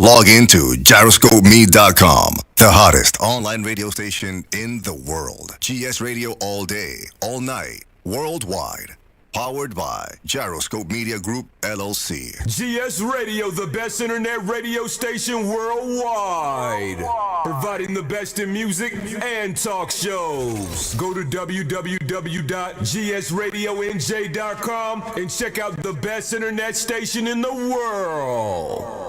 Log into gyroscopeme.com, the hottest online radio station in the world. GS Radio all day, all night, worldwide. Powered by Gyroscope Media Group, LLC. GS Radio, the best internet radio station worldwide. Providing the best in music and talk shows. Go to www.gsradionj.com and check out the best internet station in the world.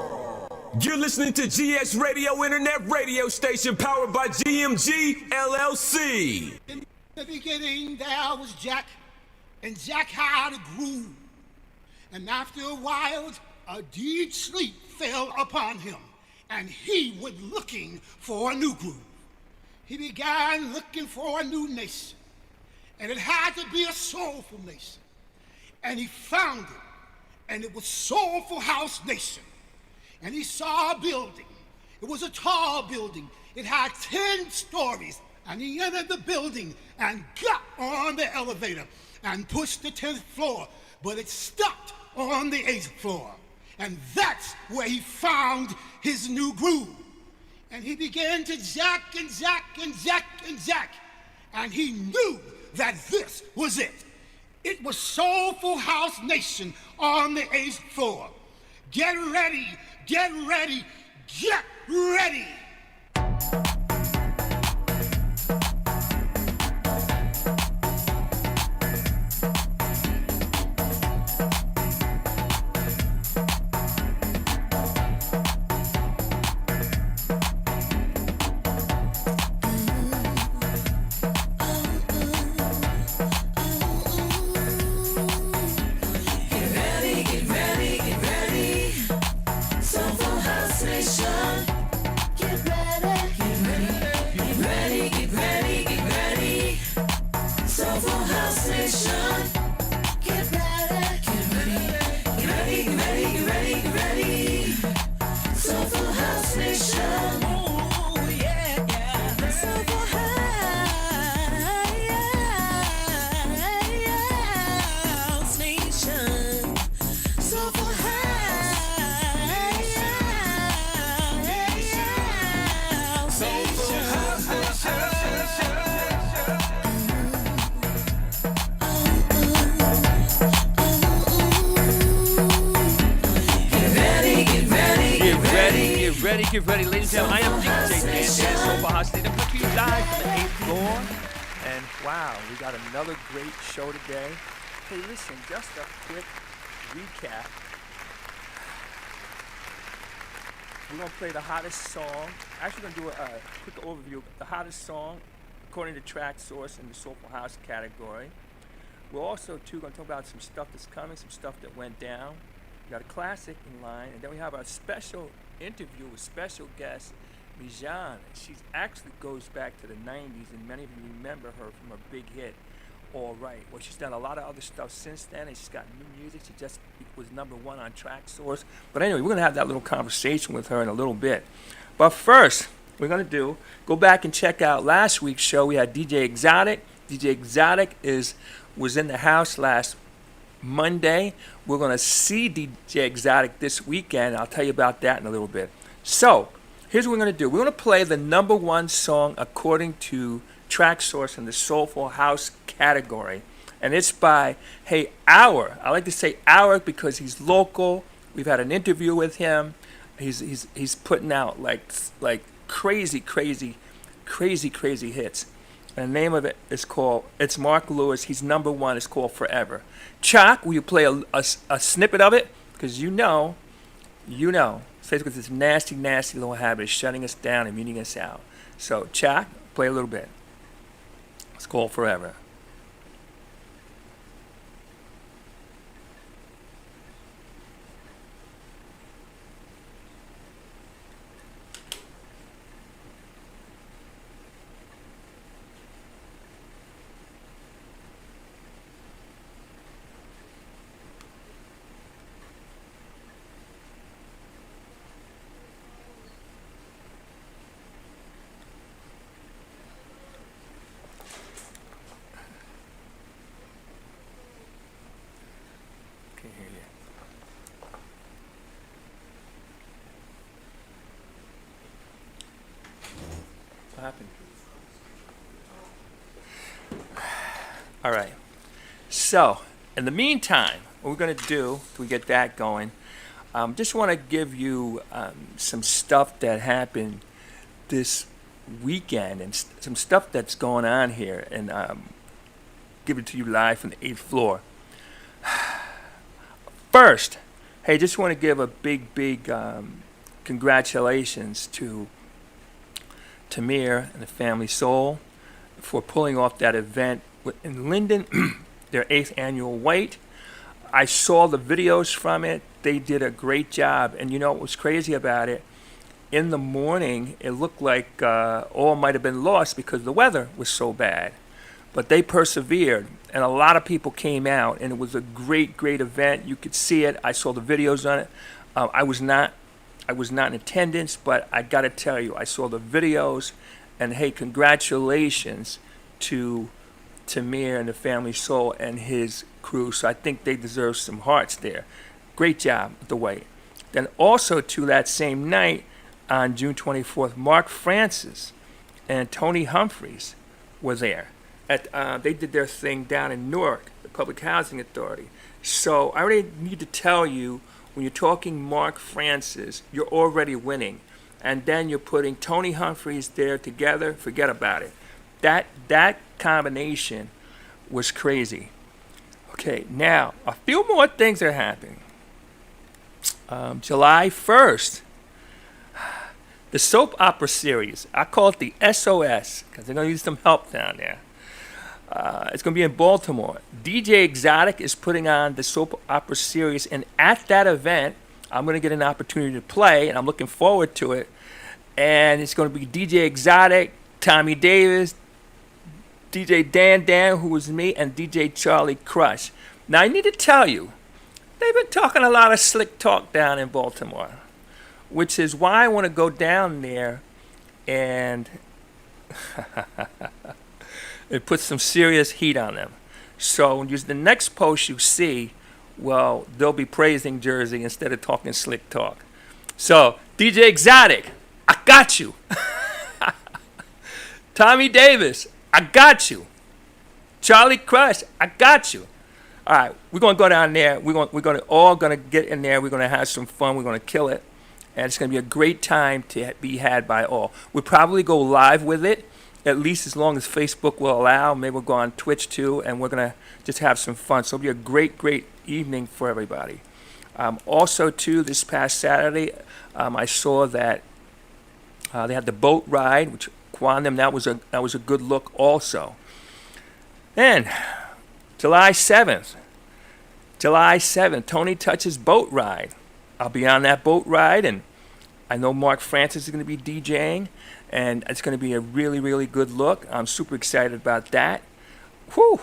You're listening to GS Radio, internet radio station powered by GMG, LLC. In the beginning, there was Jack. And Jack had a groove, and after a while, a deep sleep fell upon him, and he was looking for a new groove. He began looking for a new nation, and it had to be a soulful nation. And he found it, and it was Soulful House Nation. And he saw a building. It was a tall building. It had 10 stories, and he entered the building and got on the elevator and pushed the 10th floor, but it stopped on the 8th floor. And that's where he found his new groove. And he began to jack and jack and jack and jack. And he knew that this was it. It was Soulful House Nation on the 8th floor. Get ready, get ready, get ready. Get ready, ladies and gentlemen. I am DJ Dan, Soulful House Station, coming to you live from the 8th floor. And wow, we got another great show today. Hey, listen, just a quick recap. We're going to play the hottest song. Actually, going to do a quick overview of the hottest song according to Track Source in the Soulful House category. We're also, too, going to talk about some stuff that's coming, some stuff that went down. We got a classic in line, and then we have our special interview with special guest Mijan. She actually goes back to the 90s, and many of you remember her from her big hit, All Right. Well, she's done a lot of other stuff since then, and she's got new music. She just was #1 on Track Source. But anyway, we're going to have that little conversation with her in a little bit. But first, we're going to go back and check out last week's show. We had DJ Exotic. DJ Exotic was in the house last Monday. We're going to see DJ Exotic this weekend. I'll tell you about that in a little bit. So, here's what we're going to do. We're going to play the #1 song according to Track Source in the Soulful House category. And it's by, hey, Hour. I like to say Hour because he's local. We've had an interview with him. He's putting out like crazy hits. And the name of it is called, it's Mark Lewis. He's #1. It's called Forever. Chuck, will you play a snippet of it? Because you know, Facebook with this nasty little habit of shutting us down and muting us out. So, Chuck, play a little bit. It's called Forever. happened? All right. So, in the meantime, what we're going to do till we get that going, just want to give you some stuff that happened this weekend and some stuff that's going on here, and give it to you live from the 8th floor. First, hey, just want to give a big congratulations to Tamir and the Family Soul for pulling off that event in Linden, their 8th annual White. I saw the videos from it. They did a great job. And you know what was crazy about it? In the morning, it looked like all might have been lost because the weather was so bad. But they persevered, and a lot of people came out, and it was a great event. You could see it. I saw the videos on it. I was not in attendance, but I got to tell you, I saw the videos, and hey, congratulations to Tamir and the Family Soul and his crew. So I think they deserve some hearts there. Great job with the White. Then also to that same night, on June 24th, Mark Francis and Tony Humphreys were there. They did their thing down in Newark, the Public Housing Authority. So I already need to tell you, when you're talking Mark Francis, you're already winning. And then you're putting Tony Humphreys there together, forget about it. That combination was crazy. Okay, now, a few more things are happening. July 1st, the soap opera series, I call it the SOS, because they're going to use some help down there. It's going to be in Baltimore. DJ Exotic is putting on the soap opera series, and at that event, I'm going to get an opportunity to play, and I'm looking forward to it. And it's going to be DJ Exotic, Tommy Davis, DJ Dan, who was me, and DJ Charlie Crush. Now, I need to tell you, they've been talking a lot of slick talk down in Baltimore, which is why I want to go down there and it puts some serious heat on them. So the next post you see, well, they'll be praising Jersey instead of talking slick talk. So, DJ Exotic, I got you. Tommy Davis, I got you. Charlie Crush, I got you. All right, we're going to go down there. We're all going to get in there. We're going to have some fun. We're going to kill it. And it's going to be a great time to be had by all. We'll probably go live with it, at least as long as Facebook will allow. Maybe we'll go on Twitch too, and we're going to just have some fun. So it'll be a great evening for everybody. Also, too, this past Saturday, I saw that they had the boat ride, which Quantum, that was a good look also. Then, July 7th, Tony Touch's boat ride. I'll be on that boat ride, and I know Mark Francis is going to be DJing, and it's going to be a really good look. I'm super excited about that. Whoo.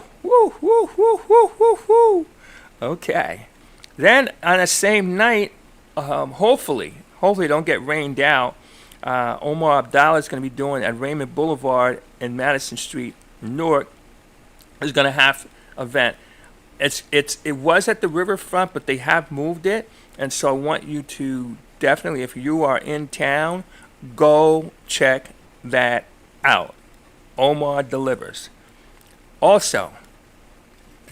Okay. Then, on the same night, hopefully don't get rained out, Omar Abdallah is going to be doing at Raymond Boulevard and Madison Street, Newark, is going to have an event. It was at the riverfront, but they have moved it, and so I want you to definitely, if you are in town, go check that out. Omar delivers. Also,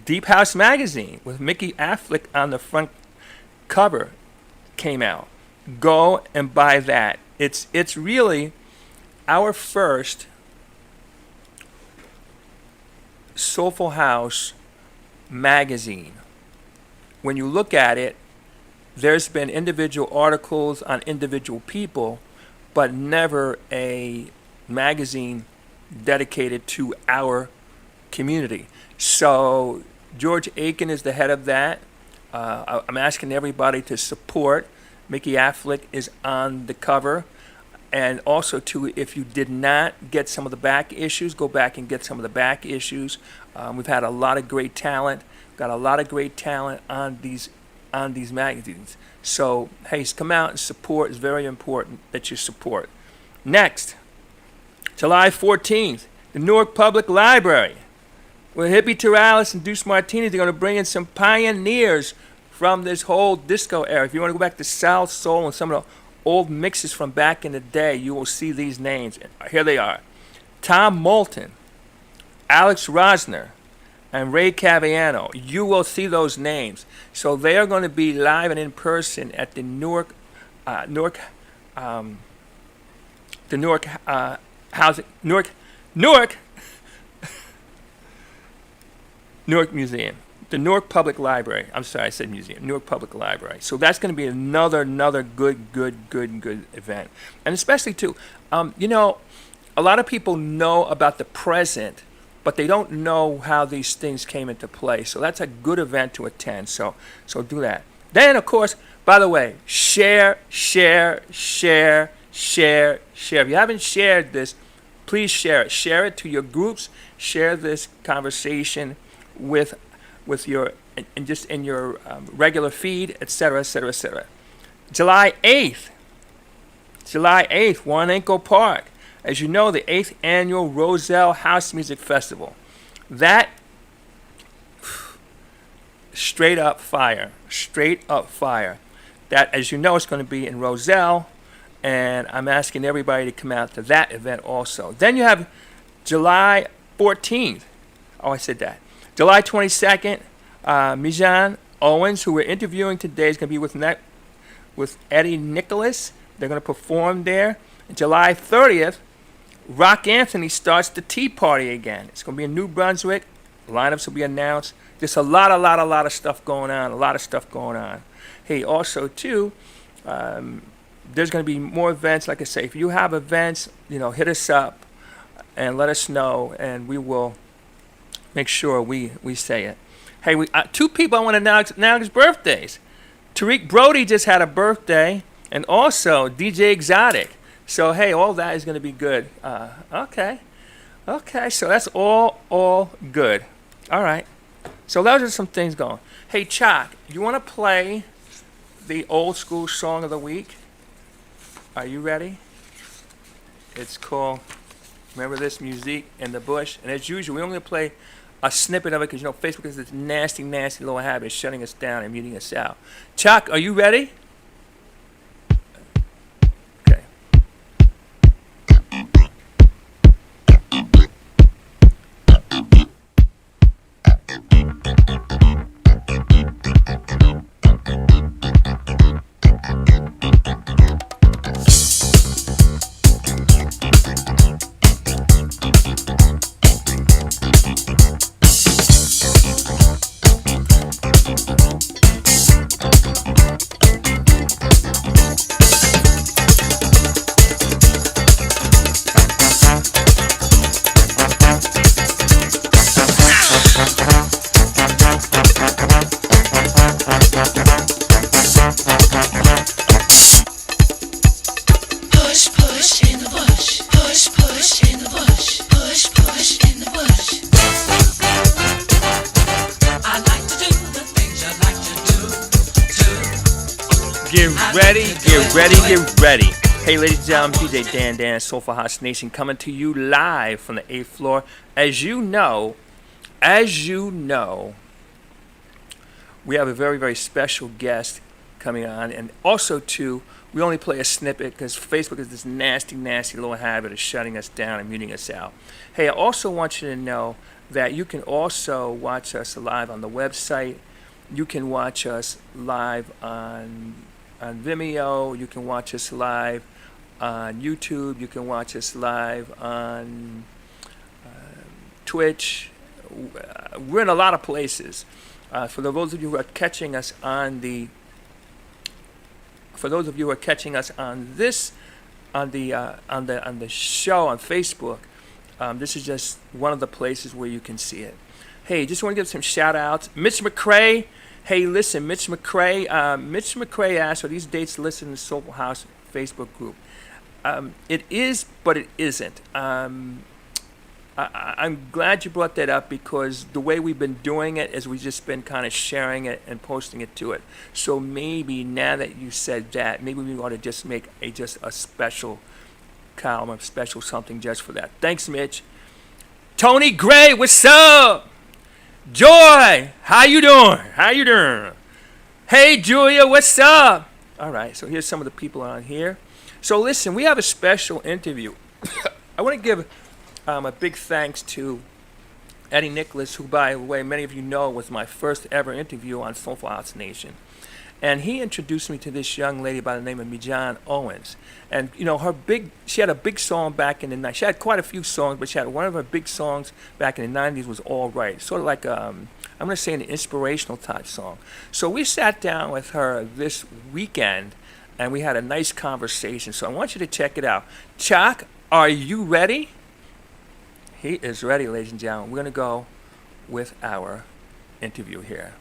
Deep House Magazine with Mickey Affleck on the front cover came out. Go and buy that. It's really our first Soulful House magazine. When you look at it, there's been individual articles on individual people, but never a magazine dedicated to our community. So George Aiken is the head of that. I'm asking everybody to support. Mickey Affleck is on the cover. And also, too, if you did not get some of the back issues, go back and get some of the back issues. We've had a lot of great talent. Got a lot of great talent on these magazines. So, hey, come out and support. It's very important that you support. Next, July 14th, the Newark Public Library, where Hippie Terralis and Deuce Martinez are going to bring in some pioneers from this whole disco era. If you want to go back to South Soul and some of the old mixes from back in the day, you will see these names. Here they are. Tom Moulton, Alex Rosner, and Ray Caviano. You will see those names. So they are going to be live and in person at the Newark Museum, the Newark Public Library. I'm sorry, I said museum. Newark Public Library. So that's going to be another good event, and especially too, a lot of people know about the present, but they don't know how these things came into play. So that's a good event to attend. So do that. Then, of course, by the way, share. If you haven't shared this, please share it. Share it to your groups. Share this conversation with your and just in your regular feed, etc. July 8th, Warrenco Park. As you know, the 8th annual Roselle House Music Festival. That straight up fire. That, as you know, is going to be in Roselle, and I'm asking everybody to come out to that event also. Then you have July 14th. Oh, I said that. July 22nd, Mijan Owens, who we're interviewing today, is going to be with Eddie Nicholas. They're going to perform there. And July 30th, Rock Anthony starts the Tea Party again. It's going to be in New Brunswick. Lineups will be announced. Just a lot of stuff going on. Hey, also too, there's going to be more events. Like I say, if you have events, hit us up and let us know, and we will make sure we say it. Hey, two people I want to announce birthdays. Tariq Brody just had a birthday, and also DJ Exotic. So, hey, all that is going to be good. Okay, so that's all good. All right. So those are some things going. Hey, Chuck, you want to play the old school song of the week? Are you ready? It's called Remember This Music in the Bush. And as usual, we only play a snippet of it because, Facebook has this nasty little habit of shutting us down and muting us out. Chuck, are you ready? Get ready. Hey, ladies and gentlemen, DJ Dan, Soulful House Nation, coming to you live from the 8th floor. As you know, we have a very special guest coming on, and also too, we only play a snippet because Facebook has this nasty little habit of shutting us down and muting us out. Hey, I also want you to know that you can also watch us live on the website. You can watch us live on Vimeo. You can watch us live on YouTube. You can watch us live on Twitch. We're in a lot of places. For those of you who are catching us on the show on Facebook, this is just one of the places where you can see it. Hey, just want to give some shout outs. Mitch McCrae. Hey, listen, Mitch McCrae asked, are these dates listed in the Soulful House Facebook group? It is, but it isn't. I'm glad you brought that up because the way we've been doing it is we've just been kind of sharing it and posting it to it. So maybe now that you said that, maybe we ought to just make just a special column, a special something just for that. Thanks, Mitch. Tony Gray, what's up? Joy, how you doing? Hey, Julia, what's up? All right, so here's some of the people on here. So listen, we have a special interview. I want to give A big thanks to Eddie Nicholas, who, by the way, many of you know, was my first ever interview on Soulful House Nation. And he introduced me to this young lady by the name of Mijan Owens. And, you know, she had a big song back in the 90s. She had quite a few songs, but she had one of her big songs back in the 90s was All Right. Sort of like, I'm going to say an inspirational type song. So we sat down with her this weekend, and we had a nice conversation. So I want you to check it out. Chuck, are you ready? He is ready, ladies and gentlemen. We're going to go with our interview here.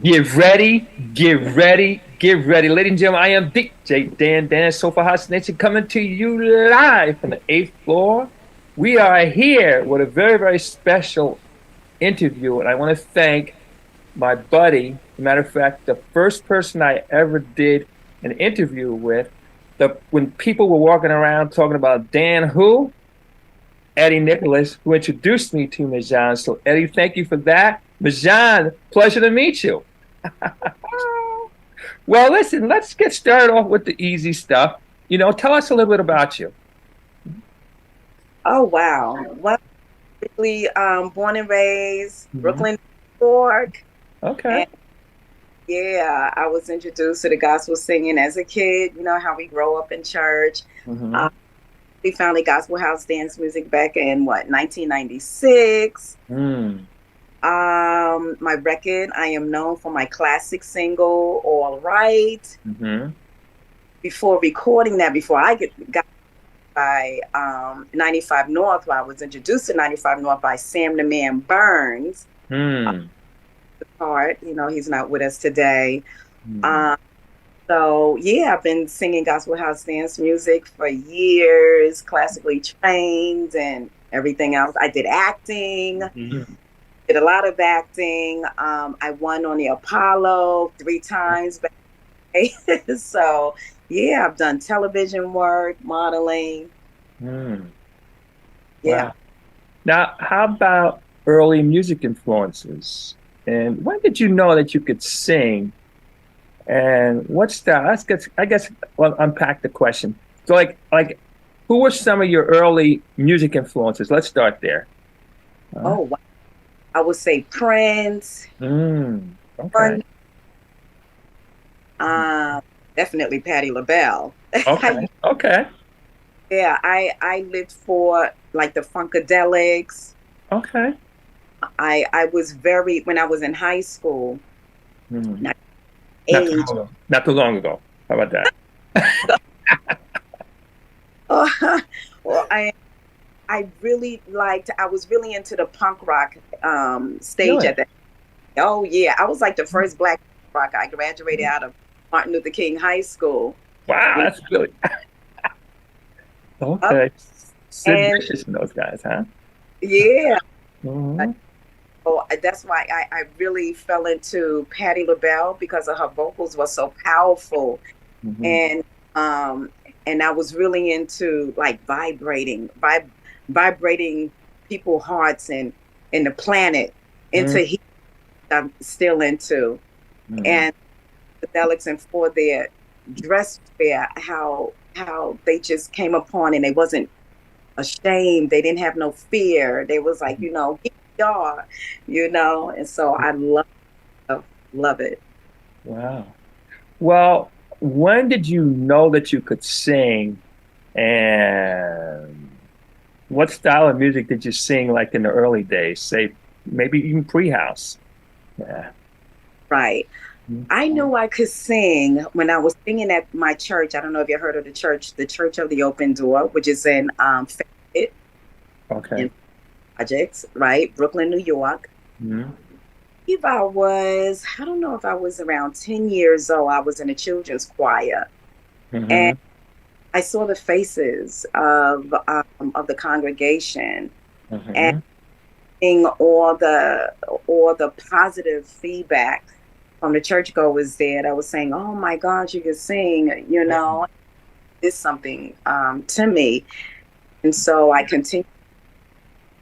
Get ready, get ready, get ready. Ladies and gentlemen, I am DJ Dan, Soulful House Nation, coming to you live from the 8th floor. We are here with a very, very special interview, and I want to thank my buddy. As a matter of fact, the first person I ever did an interview with, when people were walking around talking about Dan who? Eddie Nicholas, who introduced me to Mijan. So Eddie, thank you for that. Mijan, pleasure to meet you. Well, listen, let's get started off with the easy stuff. You know, tell us a little bit about you. Oh, wow. Well, basically, born and raised, Brooklyn, New York. Okay. And yeah, I was introduced to the gospel singing as a kid. You know how we grow up in church. We founded Gospel House Dance Music back in, 1996. My record, I am known for my classic single, All Right. Before recording that, before I got by 95 North, I was introduced to 95 North by Sam the Man Burns. The part, you know, he's not with us today. So yeah, I've been singing Gospel House Dance music for years, classically trained and everything else. I did acting. Did a lot of acting. I won on the Apollo 3 times. So, yeah, I've done television work, modeling. Yeah. Wow. Now, how about early music influences? And when did you know that you could sing? And what style? Well, unpack the question. So, like, who were some of your early music influences? Let's start there. Oh, wow. I would say Prince. Okay. Definitely Patti LaBelle. Okay. Okay. Yeah, I lived for like the Funkadelics. Okay. I was when I was in high school. Not too long ago. How about that? Well, I really I was really into the punk rock stage Really? at that. Oh yeah, I was like the first black rock. I graduated out of Martin Luther King High School. Wow, that's really okay. Sid Vicious and those guys, huh? Yeah. So that's why I really fell into Patti LaBelle because of her vocals were so powerful, and I was really into like vibrating people's hearts and the planet into heat. I'm still into, and the Delics and for their dress wear, how they just came upon and they wasn't ashamed. They didn't have no fear. They was like, you know, here we are, you know. And so I love it. Wow. Well, when did you know that you could sing, and what style of music did you sing like in the early days, say maybe even pre-house? Yeah. Right. I knew I could sing when I was singing at my church. I don't know if you heard of the Church of the Open Door, which is in Fayette. Okay. In projects, right? Brooklyn, New York. If I don't know if I was around 10 years old, I was in a children's choir. And I saw the faces of the congregation and all the positive feedback from the churchgoers there that was saying, "Oh my God, you can sing," you know, it's something to me. And so I continued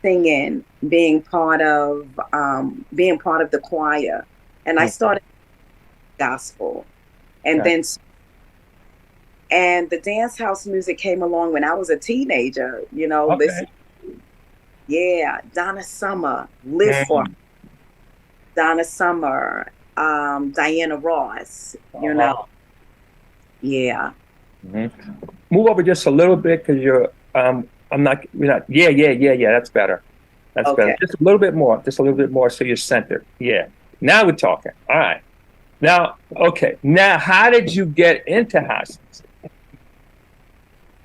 singing, being part of the choir, and I started gospel, and And the dance house music came along when I was a teenager, you know, Okay. yeah, Donna Summer, Live for Donna Summer, Diana Ross, you know, yeah. Move over just a little bit because we're not, yeah, that's better. That's better. Okay. Just a little bit more, so you're centered. Yeah. Now we're talking. All right. Now, okay. Now, how did you get into house music?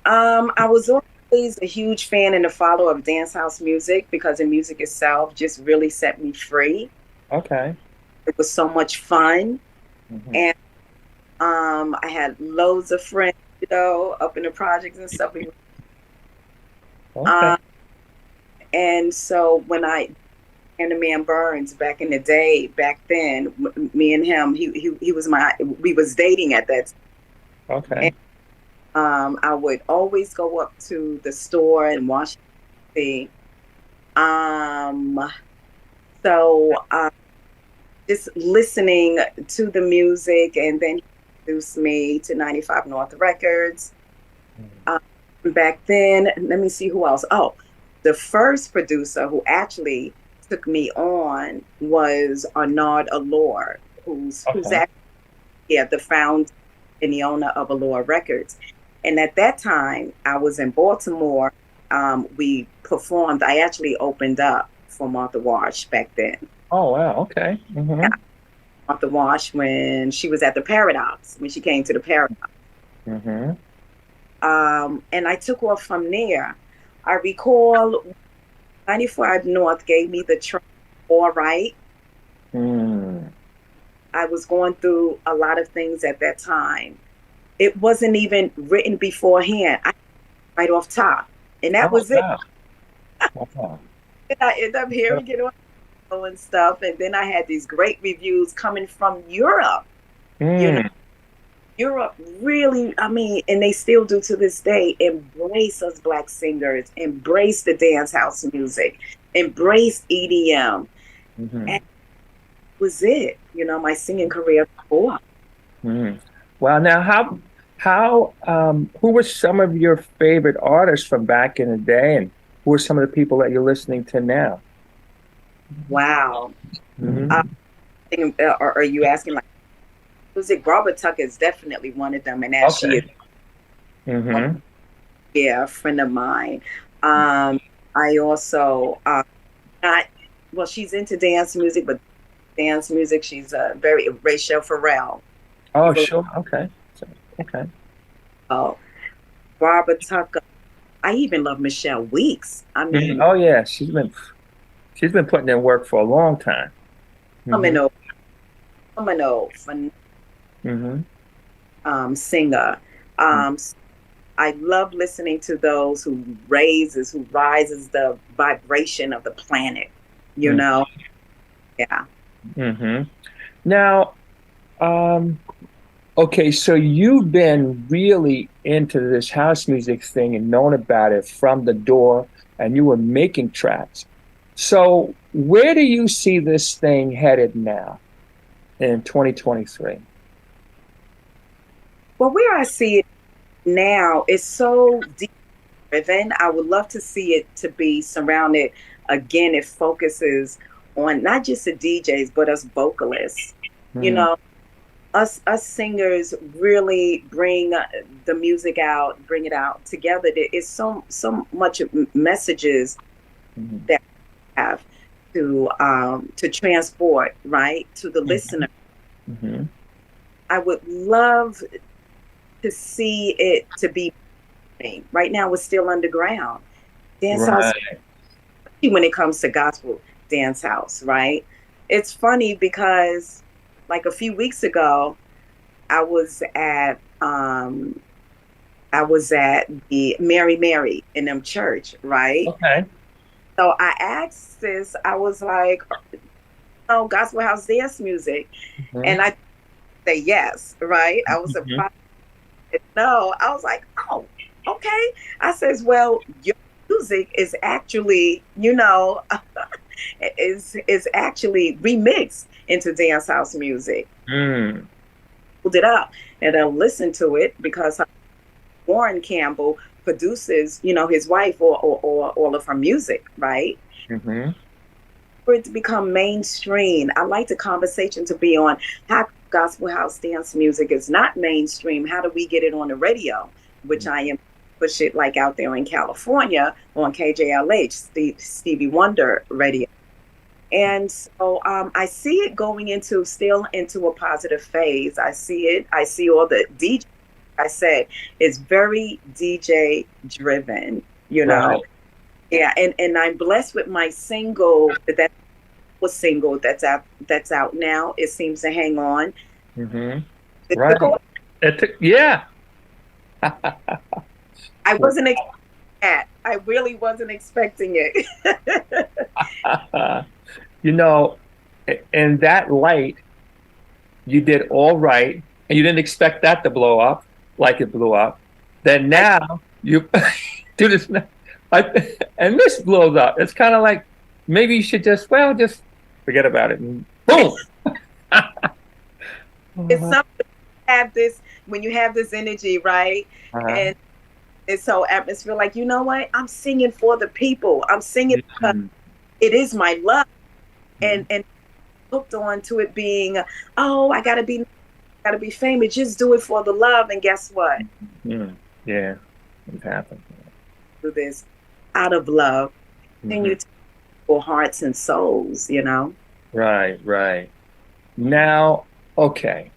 I was always a huge fan and a follower of dance house music because the music itself just really set me free. Okay. It was so much fun. Mm-hmm. And I had loads of friends, you know, up in the projects and stuff. Okay. And so when and the man Burns back in the day, back then, me and him, he was we was dating at that time. Okay. And, I would always go up to the store and watch the so just listening to the music, and then he introduced me to 95 North Records. Back then, let me see who else. Oh, the first producer who actually took me on was Arnaud Allure, who's actually the founder and the owner of Allure Records. And at that time, I was in Baltimore. We performed. I actually opened up for Martha Wash back then. Oh, wow. Okay. Mm-hmm. Yeah. Martha Wash when she was at the Paradox, when she came to the Paradox. Mm-hmm. And I took off from there. I recall 95 North gave me the track All Right. I was going through a lot of things at that time. It wasn't even written beforehand. I right off top. And that was it. Wow. And I ended up hearing it on and stuff. And then I had these great reviews coming from Europe. You know, Europe really, I mean, and they still do to this day, embrace us Black singers, embrace the dance house music, embrace EDM. And that was it, you know, my singing career before. Well, now who were some of your favorite artists from back in the day, and who are some of the people that you're listening to now? Wow. Are you asking like music? Robert Tucker is definitely one of them, and as she is, yeah, a friend of mine. I also she's into dance music, but dance music, she's very Rachel Farrell. Oh, sure. Okay. Oh, Robert Tucker. I even love Michelle Weeks. I mean, oh yeah, she's been putting in work for a long time. Phenomenal, singer. I love listening to those who rises the vibration of the planet. You know, yeah. Now, okay, so you've been really into this house music thing and known about it from the door, and you were making tracks. So where do you see this thing headed now in 2023? Well, where I see it now is so deep driven. I would love to see it to be surrounded. Again, it focuses on not just the DJs, but us vocalists. You know, us singers really bring the music out, bring it out together. There is so much messages that we have to transport, right, to the listener. I would love to see it to be right now. We're still underground dance house when it comes to gospel dance house, right? It's funny because like a few weeks ago, I was at the Mary in them church, right? Okay. So I asked this, I was like, oh, gospel house dance music. And I say yes, right? I was surprised. No, I was like, oh, okay. I says, well, your music is actually, you know, is actually remixed into dance house music. Pulled it up and I'll listen to it because Warren Campbell produces, you know, his wife or all of her music, right? Mm-hmm. For it to become mainstream, I like the conversation to be on how gospel house dance music is not mainstream. How do we get it on the radio? Which I am push it like out there in California on KJLH, Stevie Wonder radio. And so I see it going still into a positive phase. I see it. I see all the DJ. I said it's very DJ driven, you know. Right. Yeah, and I'm blessed with my single that was single that's out now. It seems to hang on. Mm-hmm. It Right. Yeah. I wasn't expecting that. I really wasn't expecting it. You know, in that light, you did all right, and you didn't expect that to blow up like it blew up. Then now you do this, and this blows up. It's kind of like maybe you should just forget about it, and boom. It's something when you have this energy, right? And it's so atmosphere. Like, you know what? I'm singing for the people. I'm singing because it is my love. And hooked on to it being, oh, I gotta be famous. Just do it for the love. And guess what? Yeah, it happens. Do this out of love. And you for hearts and souls, you know. Right. Now, okay,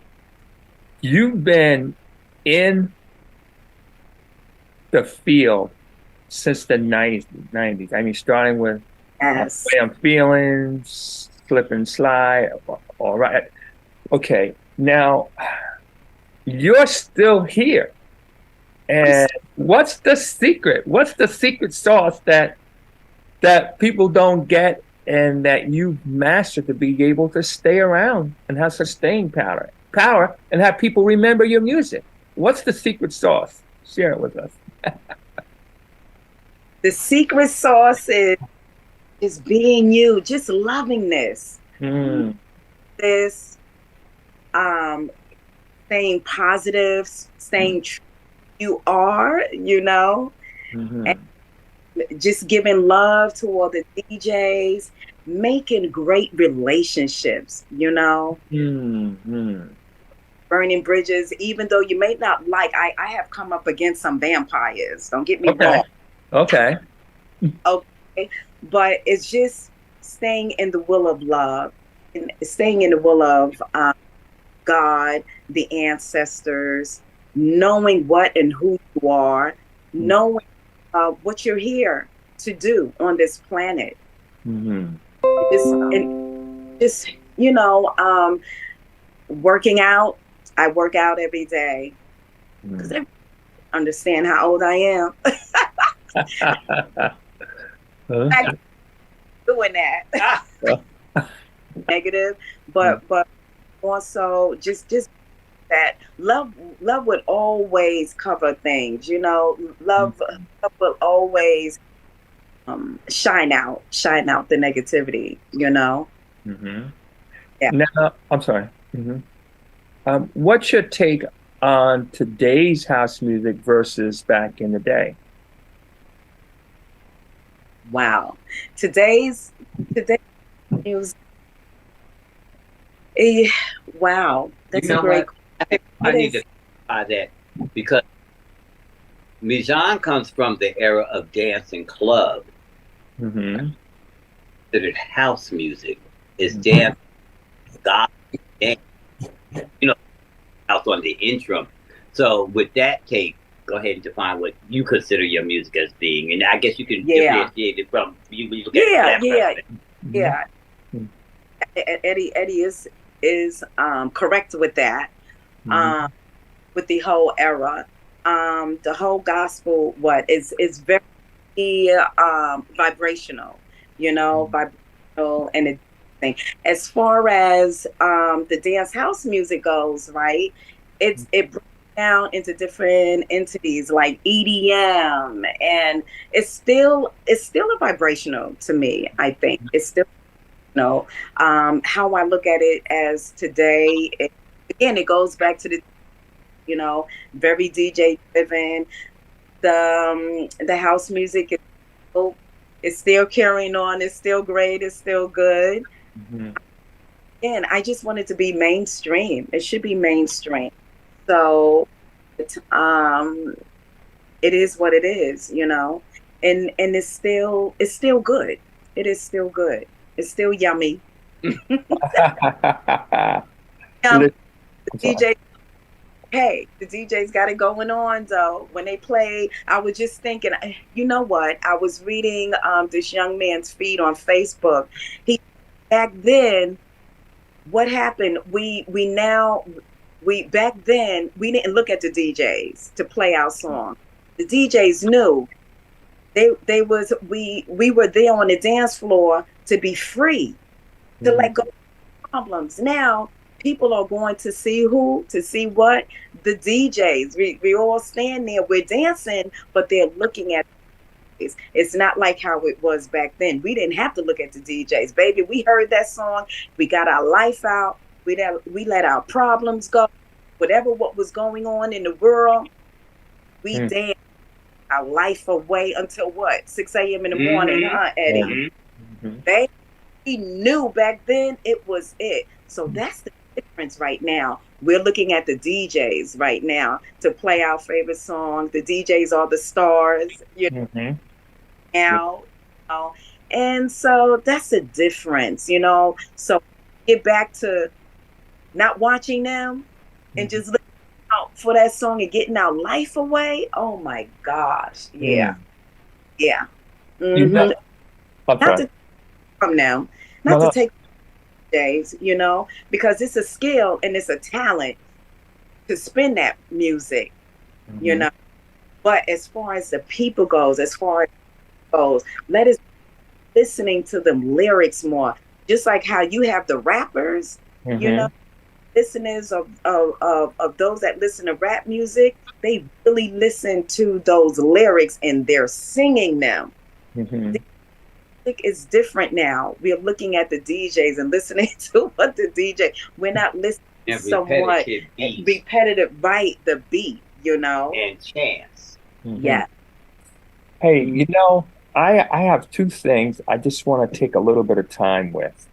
you've been in the field since the 90s. I mean, starting with Yes. Way I'm Feeling, Slip and Slide. All right. Okay. Now, you're still here. And what's the secret? What's the secret sauce that people don't get and that you've mastered to be able to stay around and have sustained power and have people remember your music? What's the secret sauce? Share it with us. The secret sauce is being you, just loving this. This, staying positive, staying true you are, you know, and just giving love to all the DJs, making great relationships, you know, burning bridges, even though you may not like, I have come up against some vampires, don't get me wrong. Okay. But it's just staying in the will of love and staying in the will of God, the ancestors, knowing what and who you are, knowing what you're here to do on this planet. Just, you know, working out. I work out every day because I understand how old I am. Doing that negative, but also just that love would always cover things, you know. Love will always shine out the negativity, you know. Yeah. Now, I'm sorry. What's your take on today's house music versus back in the day? Wow. Today's music. Wow. That's a great question. I need to clarify that because Mijan comes from the era of dance and club. Considered house music is dance, gospel, dance. You know, house on the interim. So with that take, go ahead and define what you consider your music as being, and I guess you can differentiate it from you look at Eddie is correct with that. With the whole era, the whole gospel is very vibrational, you know, vibrational and it. As far as the dance house music goes, right? It breaks down into different entities like EDM, and it's still a vibrational to me. I think it's still, you know, how I look at it as today. Again, it goes back to you know, very DJ driven. The house music is still carrying on. It's still great. It's still good. Mm-hmm. And I just want it to be mainstream. It should be mainstream. So, it is what it is, you know, and it's still good. It is still good. It's still yummy. The DJ, hey, the DJ's got it going on though. When they play, I was just thinking, you know what? I was reading this young man's feed on Facebook. He back then, what happened? We back then we didn't look at the DJs to play our song. The DJs knew we were there on the dance floor to be free, to let go of problems. Now people are going to see what? The DJs. We all stand there, we're dancing, but they're looking at it. It's not like how it was back then. We didn't have to look at the DJs, baby. We heard that song, we got our life out, we let our problems go. Whatever what was going on in the world, we danced our life away until what? 6 a.m. in the morning, huh, Eddie? They knew back then it was it. So that's the difference right now. We're looking at the DJs right now to play our favorite songs. The DJs are the stars, you know, now. You know? And so that's the difference, you know. So get back to not watching them and just looking out for that song and getting our life away. Oh my gosh. Yeah. Yeah. You know, not to from them, not to take days, you know, because it's a skill and it's a talent to spin that music, you know. But as far as the people goes, let us listening to them lyrics more. Just like how you have the rappers, you know, listeners of those that listen to rap music, they really listen to those lyrics and they're singing them. The music is different now. We're looking at the DJs and listening to what the DJ. We're not listening to somewhat repetitive, right? The beat, you know, and chance. Yeah. Hey, you know, I have two things I just want to take a little bit of time with.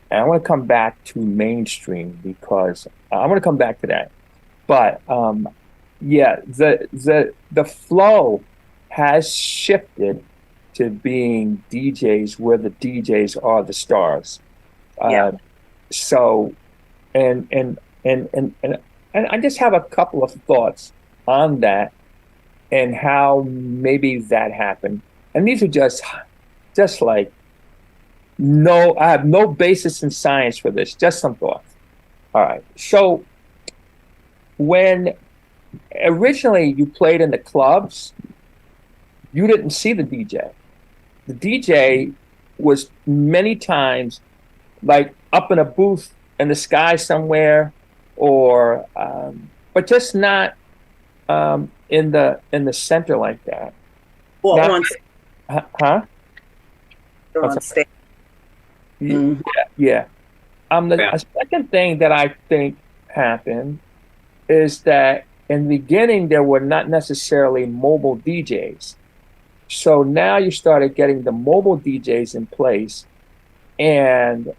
And I want to come back to mainstream because I want to come back to that. But yeah, the flow has shifted to being DJs where the DJs are the stars. So and I just have a couple of thoughts on that and how maybe that happened. And these are just like I have no basis in science for this, just some thoughts. All right. So when originally you played in the clubs, you didn't see the DJ. The DJ was many times like up in a booth in the sky somewhere, or but just not in the center like that. Well, now, on stage. Yeah. A second thing that I think happened is that in the beginning there were not necessarily mobile DJs. So now you started getting the mobile DJs in place, and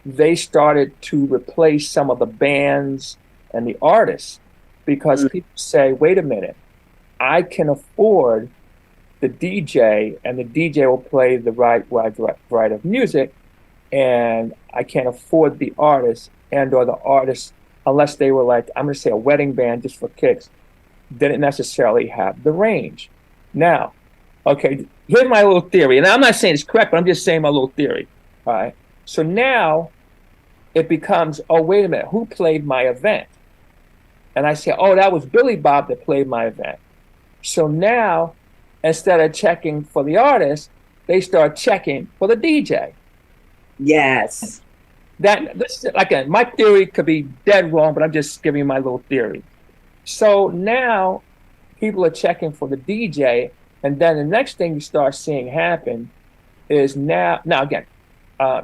they started to replace some of the bands and the artists because people say, wait a minute, I can afford the DJ, and the DJ will play the right of music, and I can't afford the artist or the artist, unless they were like, I'm going to say a wedding band just for kicks, didn't necessarily have the range. Now, okay, here's my little theory, and I'm not saying it's correct, but I'm just saying my little theory. All right. So now it becomes, oh, wait a minute, who played my event? And I say, oh, that was Billy Bob that played my event. So now, instead of checking for the artist, they start checking for the DJ. Yes. This again, my theory could be dead wrong, but I'm just giving you my little theory. So now people are checking for the DJ, and then the next thing you start seeing happen is now again,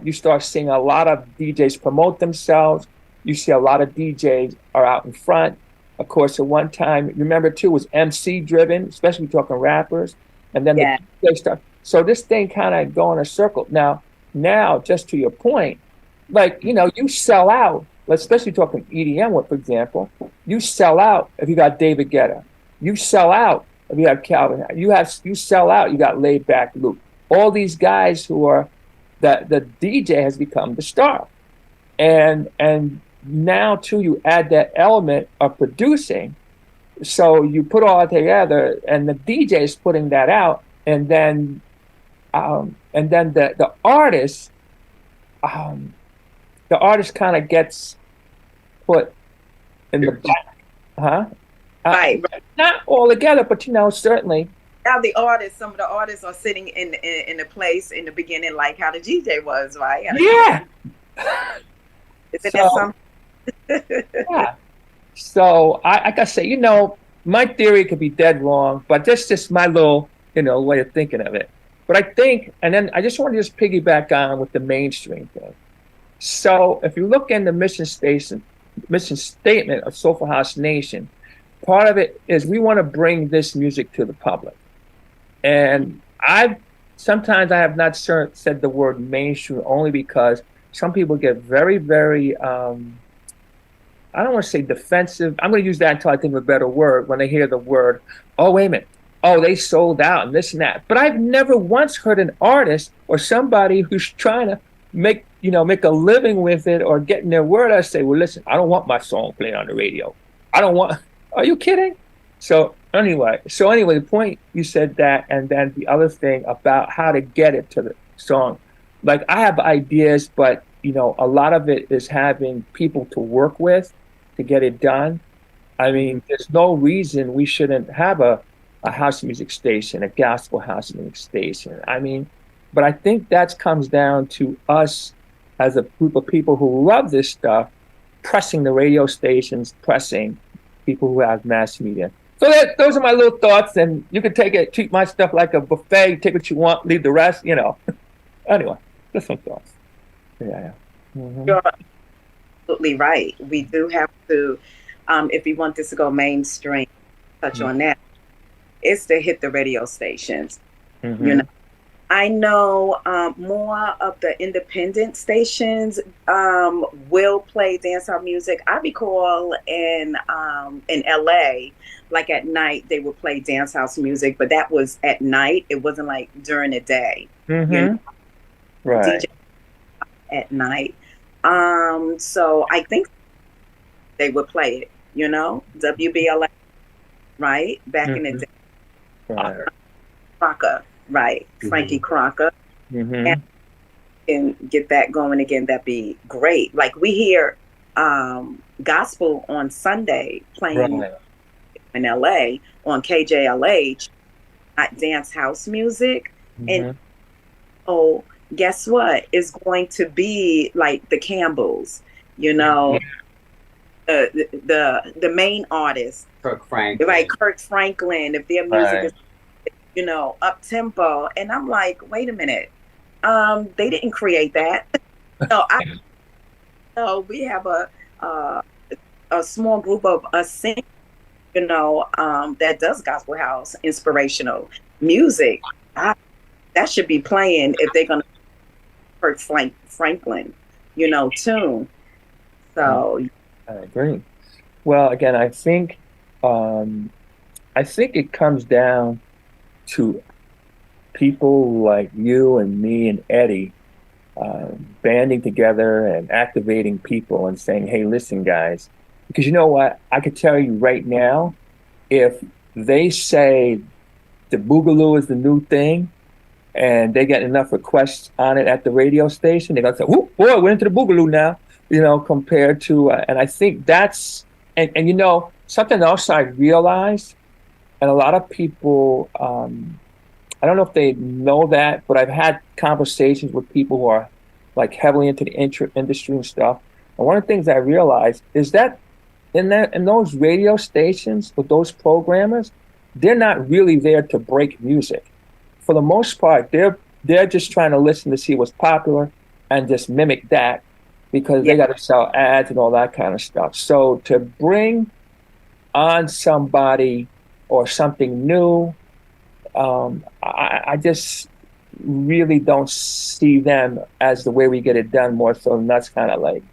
you start seeing a lot of DJs promote themselves. You see a lot of DJs are out in front, Of course, at one time, remember too, was MC driven, especially talking rappers, and then Yeah. the DJ stuff. So this thing kind of go in a circle. Now, just to your point, like, you sell out, especially talking EDM, for example, you sell out if you got David Guetta. You sell out if you have Calvin. You sell out, you got Laid Back Luke. All these guys who are, the DJ has become the star. And now too, you add that element of producing. So you put all that together and the DJ is putting that out, and then the artist, kind of gets put in the back, Right. Not all together, but certainly. Now some of the artists are sitting in the place in the beginning, like how the DJ was, right? Yeah. Isn't that something? Yeah. So like I say, my theory could be dead wrong, but that's just my little, way of thinking of it. But I think, and then I just want to just piggyback on with the mainstream thing. So if you look in the mission statement of Soulful House Nation, part of it is we want to bring this music to the public. And sometimes I have not said the word mainstream only because some people get very, very, I don't want to say defensive. I'm going to use that until I think of a better word when they hear the word, oh, wait a minute. Oh, they sold out and this and that. But I've never once heard an artist or somebody who's trying to make a living with it or getting their word out say, well, listen, I don't want my song played on the radio. Are you kidding? So anyway, the point you said that, and then the other thing about how to get it to the song. Like I have ideas, but a lot of it is having people to work with to get it done. I mean, there's no reason we shouldn't have a house music station, a gospel house music station. I mean, but I think that comes down to us as a group of people who love this stuff, pressing the radio stations, pressing people who have mass media. So those are my little thoughts, and you can treat my stuff like a buffet, take what you want, leave the rest, Anyway, just some thoughts. Yeah. Mm-hmm. You're absolutely right. We do have to, if we want this to go mainstream, touch on that, is to hit the radio stations. Mm-hmm. I know more of the independent stations will play dancehall music. I recall in LA, like at night, they would play dance house music, but that was at night. It wasn't like during the day. Mm-hmm. Right. DJ at night. So I think they would play it, WBLA, right? Back in the day. Right. Crocker, right? Frankie Crocker. Mm-hmm. And get that going again, that'd be great. Like we hear gospel on Sunday playing in LA on KJLH, not dance house music. And guess what? It's going to be like the Campbells, the main artist, Kirk Franklin. right? Kirk Franklin. If their music is, up tempo, and I'm like, wait a minute, they didn't create that. So we have a small group of us singers, that does gospel house inspirational music. That should be playing if they're gonna Kirk Franklin, tune. So I agree. Well, again, I think it comes down to people like you and me and Eddie banding together and activating people and saying, hey, listen, guys, because you know what? I could tell you right now, if they say the Boogaloo is the new thing and they get enough requests on it at the radio station, they're going to say, oh, boy, we're into the Boogaloo now, compared to, and I think that's, and something else I realized, and a lot of people, I don't know if they know that, but I've had conversations with people who are like heavily into the industry and stuff. And one of the things I realized is that in those radio stations with those programmers, they're not really there to break music. For the most part, they're just trying to listen to see what's popular and just mimic that because they got to sell ads and all that kind of stuff. So to bring on somebody or something new, I just really don't see them as the way we get it done more so. And that's kind of like,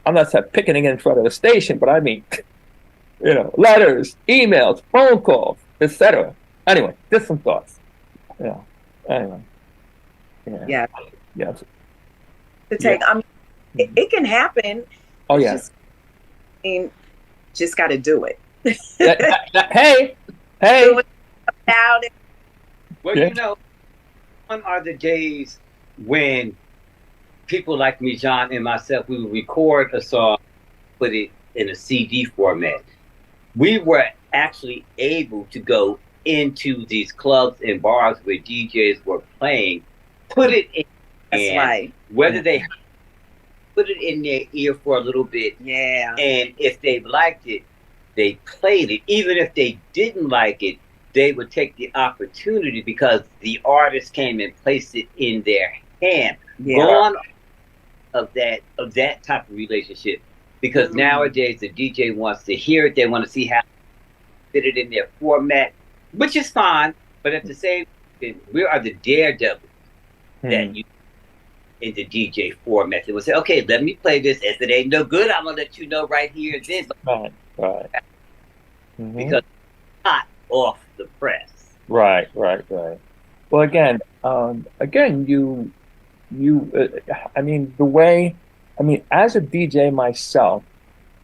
I'm not picketing in front of the station, but I mean, letters, emails, phone calls, etc. Anyway, just some thoughts. Anyway. Yeah. Yeah. To take, I mean, it can happen. Oh, it's yeah. Just got to do it. Hey. Do it about it. Well, when are the days when people like Mijan and myself, we would record a song, put it in a CD format. We were actually able to go into these clubs and bars where DJs were playing, put it in, That's right. Whether they put it in their ear for a little bit, and if they liked it, they played it. Even if they didn't like it, they would take the opportunity because the artist came and placed it in their hand. Gone of that type of relationship, because nowadays the DJ wants to hear it. They want to see how fit it in their format, which is fine. But at the same time, we are the daredevils that you in the DJ format. They will say, "Okay, let me play this. If it ain't no good, I'm gonna let you know right here and then." Right. Because it's hot off the press. Right. Well, again, I mean, the way, as a DJ myself,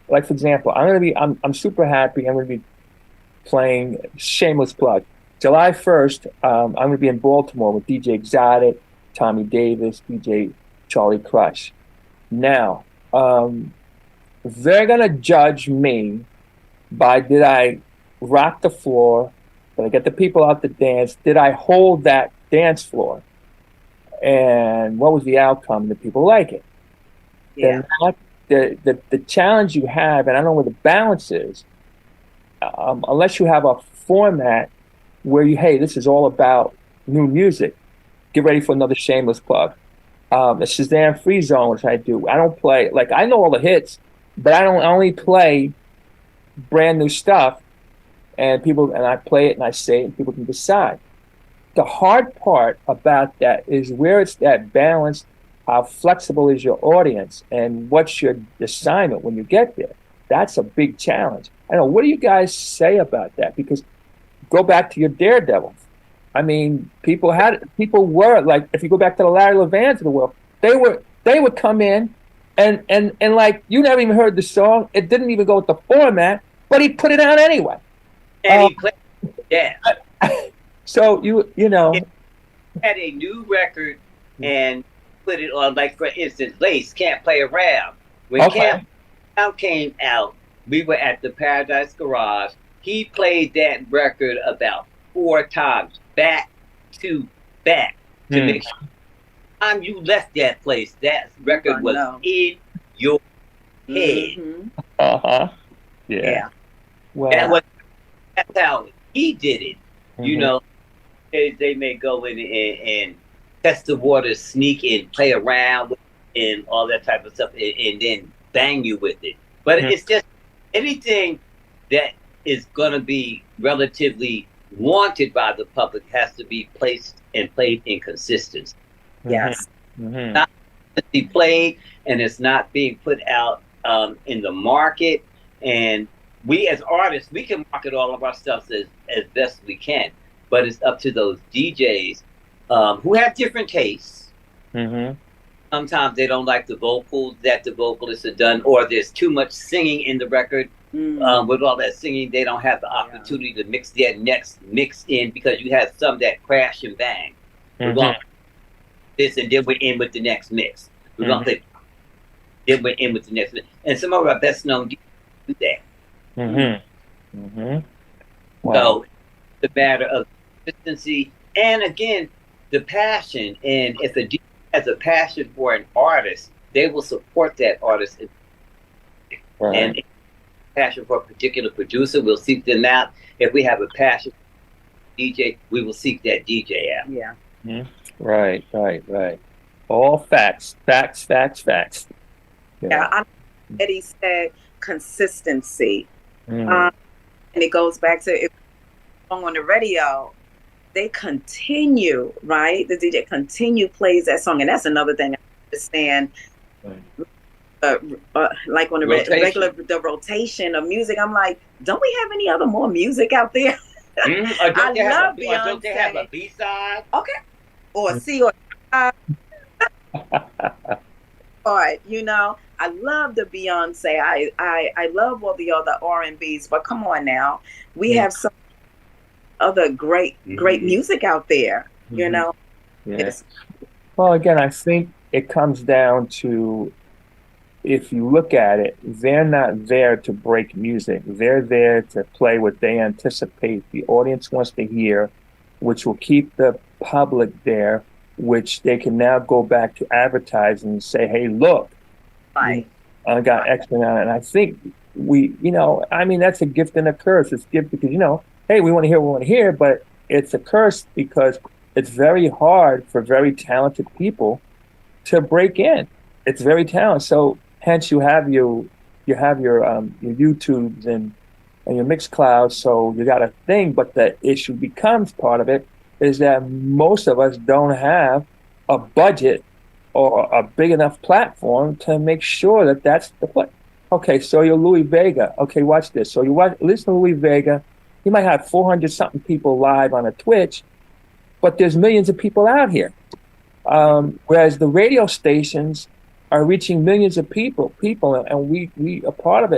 like for example, I'm super happy. I'm going to be playing, shameless plug, July 1st. I'm going to be in Baltimore with DJ Exotic, Tommy Davis, DJ Charlie Crush. Now, they're going to judge me by, did I rock the floor? Did I get the people out to dance? Did I hold that dance floor? And what was the outcome? Did people like it? Yeah. The challenge you have, and I don't know where the balance is, unless you have a format where hey, this is all about new music. Get ready for another shameless plug. The Shazam Free Zone, which I do. I don't play, like, I know all the hits, but I only play brand new stuff, and I play it and I say it and people can decide. The hard part about that is where it's that balance, how flexible is your audience, and what's your assignment when you get there. That's a big challenge. I know, what do you guys say about that? Because go back to your daredevils. I mean, people were like, if you go back to the Larry Levans of the world, they would come in and like, you never even heard the song. It didn't even go with the format, but he put it out anyway. And he played, yeah. So you know, he had a new record and put it on, like for instance, Lace Can't Play Around. When Can't Play Around came out, we were at the Paradise Garage. He played that record about 4 times, back to back, to make sure the time you left that place, that record was in your head. Yeah. Well, that's how he did it. You know, they may go in and test the waters, sneak and play around with and all that type of stuff, and then bang you with it. But it's just anything that is going to be relatively wanted by the public has to be placed and played in consistency. Yes. Not to be played, and it's not being put out in the market. And we as artists, we can market all of our stuff as best we can, but it's up to those DJs who have different tastes. Sometimes they don't like the vocals that the vocalists have done, or there's too much singing in the record. With all that singing, they don't have the opportunity to mix their next mix in, because you have some that crash and bang. We're going to this, and then we're in with the next mix. We're going to play, then we're in with the next mix. And some of our best known DJs do that. So the matter of consistency, and again, the passion. And if a DJ has a passion for an artist, they will support that artist. And passion for a particular producer, we'll seek them out. If we have a passion for DJ, we will seek that DJ out. Yeah. Right. All facts. Yeah, Eddie said consistency. And it goes back to if on the radio, they continue, right? The DJ continue plays that song, and that's another thing I understand. Like on the regular the rotation of music, I'm like, don't we have any other more music out there? I love Beyonce. Don't they have a B-side? Okay, or C or you know, I love the Beyonce. I love all the other R&Bs, but come on now, we have some other great music out there. You know. Yes. Well, again, I think it comes down to, if you look at it, they're not there to break music. They're there to play what they anticipate the audience wants to hear, which will keep the public there, which they can now go back to advertising and say, hey, look, I got X amount. And I think I mean, that's a gift and a curse. It's a gift because, hey, we want to hear what we want to hear, but it's a curse because it's very hard for very talented people to break in. It's very talented. So hence you have your YouTubes and your Mixcloud. So you got a thing, but the issue becomes part of it is that most of us don't have a budget or a big enough platform to make sure that that's the play. Okay, so you're Louis Vega. Okay, watch this. So listen to Louis Vega. He might have 400 something people live on a Twitch, but there's millions of people out here. Whereas the radio stations are reaching millions of people, and we are part of it.